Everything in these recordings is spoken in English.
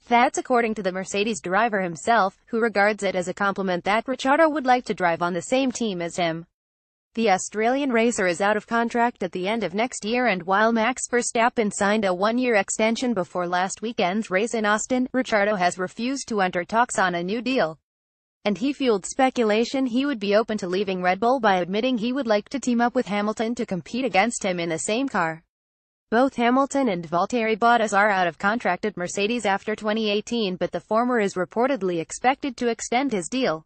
That's according to the Mercedes driver himself, who regards it as a compliment that Ricciardo would like to drive on the same team as him. The Australian racer is out of contract at the end of next year, and while Max Verstappen signed a one-year extension before last weekend's race in Austin, Ricciardo has refused to enter talks on a new deal. And he fueled speculation he would be open to leaving Red Bull by admitting he would like to team up with Hamilton to compete against him in the same car. Both Hamilton and Valtteri Bottas are out of contract at Mercedes after 2018, but the former is reportedly expected to extend his deal.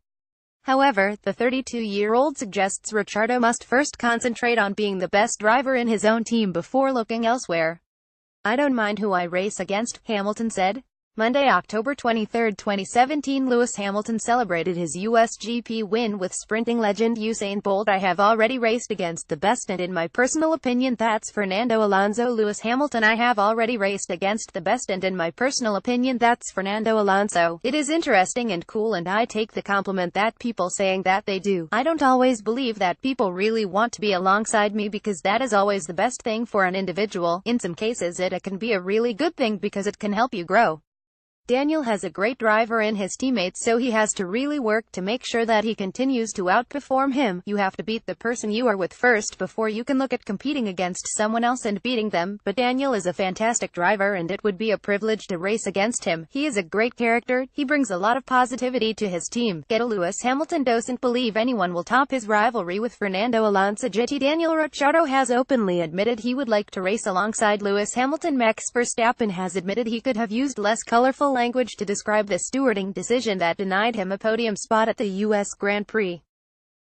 However, the 32-year-old suggests Ricciardo must first concentrate on being the best driver in his own team before looking elsewhere. "I don't mind who I race against," Hamilton said. Monday, October 23, 2017, Lewis Hamilton celebrated his US GP win with sprinting legend Usain Bolt. "I have already raced against the best, and in my personal opinion that's Fernando Alonso." Lewis Hamilton: "I have already raced against the best, and in my personal opinion that's Fernando Alonso. It is interesting and cool, and I take the compliment that people saying that they do. I don't always believe that people really want to be alongside me, because that is always the best thing for an individual. In some cases it can be a really good thing because it can help you grow. Daniel has a great driver in his teammates, so he has to really work to make sure that he continues to outperform him. You have to beat the person you are with first before you can look at competing against someone else and beating them. But Daniel is a fantastic driver, and it would be a privilege to race against him. He is a great character. He brings a lot of positivity to his team." Lewis Hamilton doesn't believe anyone will top his rivalry with Fernando Alonso. JT Daniel Ricciardo has openly admitted he would like to race alongside Lewis Hamilton. Max Verstappen has admitted he could have used less colorful language to describe the stewarding decision that denied him a podium spot at the U.S. Grand Prix.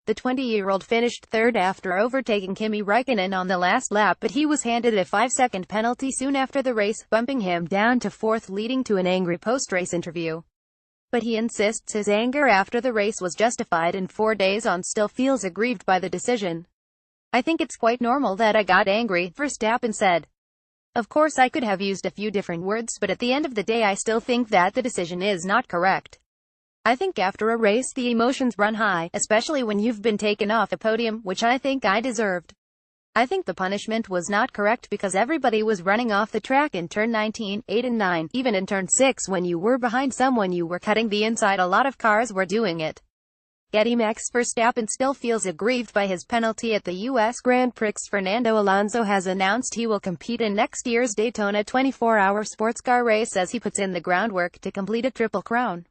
The 20-year-old finished third after overtaking Kimi Räikkönen on the last lap, but he was handed a 5-second penalty soon after the race, bumping him down to fourth, leading to an angry post-race interview. But he insists his anger after the race was justified, and 4 days on still feels aggrieved by the decision. "I think it's quite normal that I got angry," Verstappen said. "Of course I could have used a few different words, but at the end of the day I still think that the decision is not correct. I think after a race the emotions run high, especially when you've been taken off a podium, which I think I deserved. I think the punishment was not correct because everybody was running off the track in turn 19, 8 and 9, even in turn 6 when you were behind someone you were cutting the inside. A lot of cars were doing it." Max Verstappen still feels aggrieved by his penalty at the U.S. Grand Prix. Fernando Alonso has announced he will compete in next year's Daytona 24-hour sports car race as he puts in the groundwork to complete a triple crown.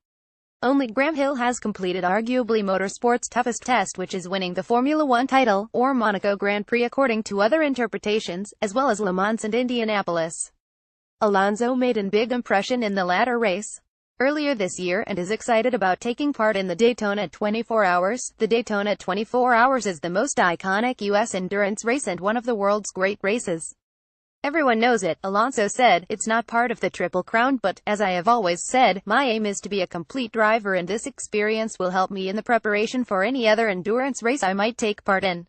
Only Graham Hill has completed arguably motorsport's toughest test, which is winning the Formula One title, or Monaco Grand Prix according to other interpretations, as well as Le Mans and Indianapolis. Alonso made a big impression in the latter race earlier this year, and is excited about taking part in the Daytona 24 Hours. The Daytona 24 Hours is the most iconic U.S. endurance race and one of the world's great races. "Everyone knows it," Alonso said. "It's not part of the Triple Crown, but, as I have always said, my aim is to be a complete driver, and this experience will help me in the preparation for any other endurance race I might take part in."